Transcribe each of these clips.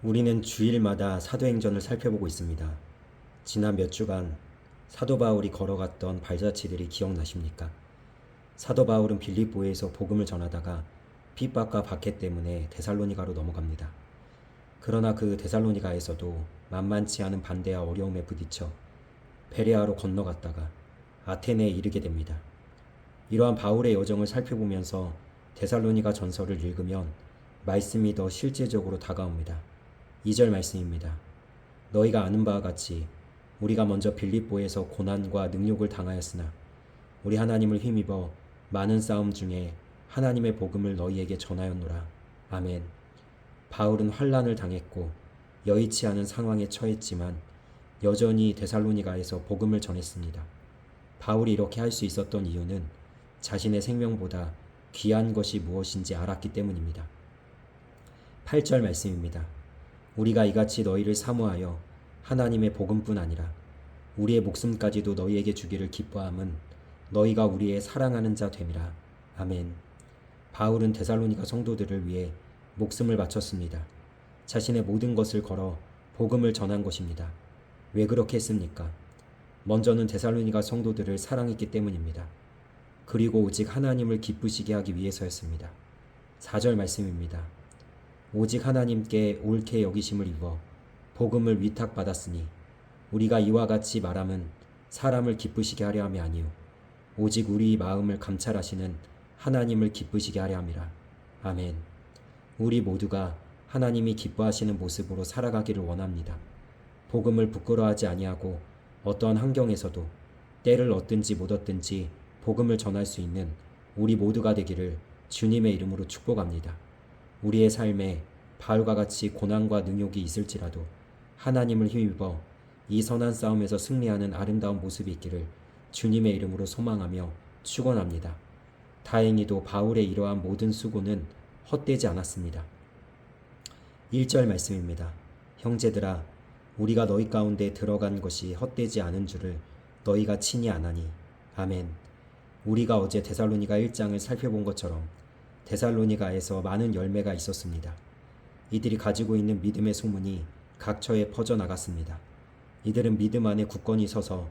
우리는 주일마다 사도행전을 살펴보고 있습니다. 지난 몇 주간 사도 바울이 걸어갔던 발자취들이 기억나십니까? 사도 바울은 빌립보에서 복음을 전하다가 핍박과 박해 때문에 데살로니가로 넘어갑니다. 그러나 그 데살로니가에서도 만만치 않은 반대와 어려움에 부딪혀 베레아로 건너갔다가 아테네에 이르게 됩니다. 이러한 바울의 여정을 살펴보면서 데살로니가 전서를 읽으면 말씀이 더 실제적으로 다가옵니다. 2절 말씀입니다. 너희가 아는 바와 같이 우리가 먼저 빌립보에서 고난과 능욕을 당하였으나 우리 하나님을 힘입어 많은 싸움 중에 하나님의 복음을 너희에게 전하였노라. 아멘. 바울은 환난을 당했고 여의치 않은 상황에 처했지만 여전히 데살로니가에서 복음을 전했습니다. 바울이 이렇게 할 수 있었던 이유는 자신의 생명보다 귀한 것이 무엇인지 알았기 때문입니다. 8절 말씀입니다. 우리가 이같이 너희를 사모하여 하나님의 복음뿐 아니라 우리의 목숨까지도 너희에게 주기를 기뻐함은 너희가 우리의 사랑하는 자 됨이라. 아멘. 바울은 데살로니가 성도들을 위해 목숨을 바쳤습니다. 자신의 모든 것을 걸어 복음을 전한 것입니다. 왜 그렇게 했습니까? 먼저는 데살로니가 성도들을 사랑했기 때문입니다. 그리고 오직 하나님을 기쁘시게 하기 위해서였습니다. 4절 말씀입니다. 오직 하나님께 옳게 여기심을 입어 복음을 위탁받았으니 우리가 이와 같이 말함은 사람을 기쁘시게 하려 함이 아니요 오직 우리 마음을 감찰하시는 하나님을 기쁘시게 하려 함이라. 아멘. 우리 모두가 하나님이 기뻐하시는 모습으로 살아가기를 원합니다. 복음을 부끄러워하지 아니하고 어떠한 환경에서도 때를 얻든지 못 얻든지 복음을 전할 수 있는 우리 모두가 되기를 주님의 이름으로 축복합니다. 우리의 삶에 바울과 같이 고난과 능욕이 있을지라도 하나님을 힘입어 이 선한 싸움에서 승리하는 아름다운 모습이 있기를 주님의 이름으로 소망하며 축원합니다. 다행히도 바울의 이러한 모든 수고는 헛되지 않았습니다. 1절 말씀입니다. 형제들아, 우리가 너희 가운데 들어간 것이 헛되지 않은 줄을 너희가 친히 아나니. 아멘. 우리가 어제 데살로니가 1장을 살펴본 것처럼 데살로니가에서 많은 열매가 있었습니다. 이들이 가지고 있는 믿음의 소문이 각처에 퍼져나갔습니다. 이들은 믿음 안에 굳건히 서서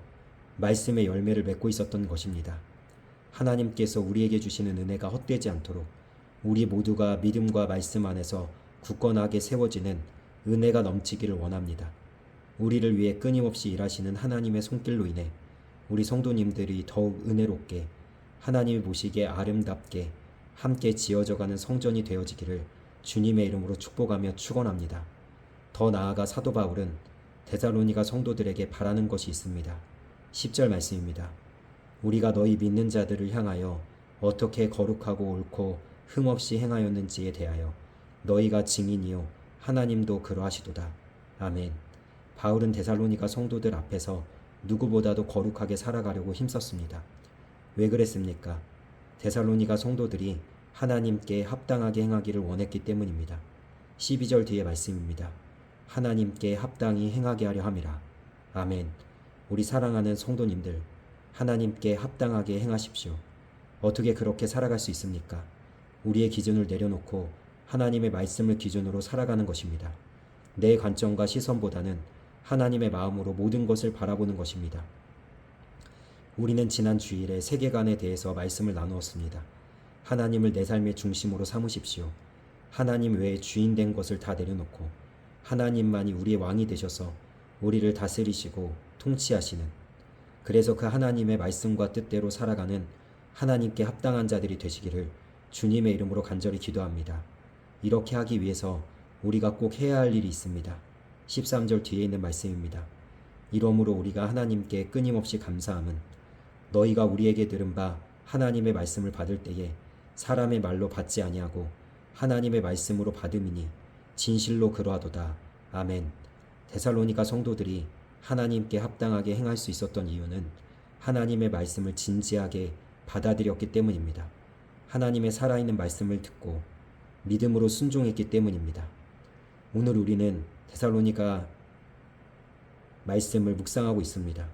말씀의 열매를 맺고 있었던 것입니다. 하나님께서 우리에게 주시는 은혜가 헛되지 않도록 우리 모두가 믿음과 말씀 안에서 굳건하게 세워지는 은혜가 넘치기를 원합니다. 우리를 위해 끊임없이 일하시는 하나님의 손길로 인해 우리 성도님들이 더욱 은혜롭게 하나님이 보시기에 아름답게 함께 지어져가는 성전이 되어지기를 주님의 이름으로 축복하며 축원합니다. 더 나아가 사도 바울은 데살로니가 성도들에게 바라는 것이 있습니다. 10절 말씀입니다. 우리가 너희 믿는 자들을 향하여 어떻게 거룩하고 옳고 흠없이 행하였는지에 대하여 너희가 증인이요 하나님도 그러하시도다. 아멘. 바울은 데살로니가 성도들 앞에서 누구보다도 거룩하게 살아가려고 힘썼습니다. 왜 그랬습니까? 데살로니가 성도들이 하나님께 합당하게 행하기를 원했기 때문입니다. 12절 뒤의 말씀입니다. 하나님께 합당히 행하게 하려 함이라. 아멘. 우리 사랑하는 성도님들, 하나님께 합당하게 행하십시오. 어떻게 그렇게 살아갈 수 있습니까? 우리의 기준을 내려놓고 하나님의 말씀을 기준으로 살아가는 것입니다. 내 관점과 시선보다는 하나님의 마음으로 모든 것을 바라보는 것입니다. 우리는 지난 주일에 세계관에 대해서 말씀을 나누었습니다. 하나님을 내 삶의 중심으로 삼으십시오. 하나님 외에 주인 된 것을 다 내려놓고 하나님만이 우리의 왕이 되셔서 우리를 다스리시고 통치하시는, 그래서 그 하나님의 말씀과 뜻대로 살아가는 하나님께 합당한 자들이 되시기를 주님의 이름으로 간절히 기도합니다. 이렇게 하기 위해서 우리가 꼭 해야 할 일이 있습니다. 13절 뒤에 있는 말씀입니다. 이러므로 우리가 하나님께 끊임없이 감사함은 너희가 우리에게 들은 바 하나님의 말씀을 받을 때에 사람의 말로 받지 아니하고 하나님의 말씀으로 받음이니 진실로 그러하도다. 아멘. 데살로니가 성도들이 하나님께 합당하게 행할 수 있었던 이유는 하나님의 말씀을 진지하게 받아들였기 때문입니다. 하나님의 살아있는 말씀을 듣고 믿음으로 순종했기 때문입니다. 오늘 우리는 데살로니가 말씀을 묵상하고 있습니다.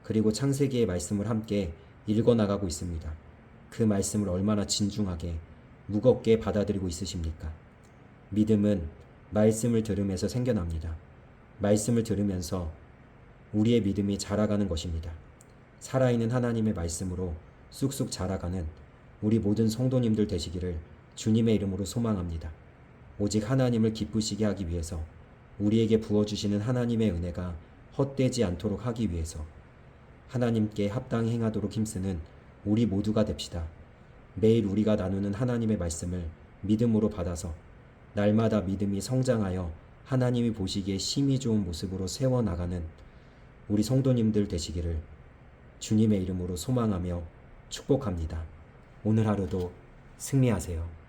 그리고 창세기의 말씀을 함께 읽어나가고 있습니다. 그 말씀을 얼마나 진중하게 무겁게 받아들이고 있으십니까? 믿음은 말씀을 들음에서 생겨납니다. 말씀을 들으면서 우리의 믿음이 자라가는 것입니다. 살아있는 하나님의 말씀으로 쑥쑥 자라가는 우리 모든 성도님들 되시기를 주님의 이름으로 소망합니다. 오직 하나님을 기쁘시게 하기 위해서, 우리에게 부어주시는 하나님의 은혜가 헛되지 않도록 하기 위해서 하나님께 합당히 행하도록 힘쓰는 우리 모두가 됩시다. 매일 우리가 나누는 하나님의 말씀을 믿음으로 받아서 날마다 믿음이 성장하여 하나님이 보시기에 심히 좋은 모습으로 세워나가는 우리 성도님들 되시기를 주님의 이름으로 소망하며 축복합니다. 오늘 하루도 승리하세요.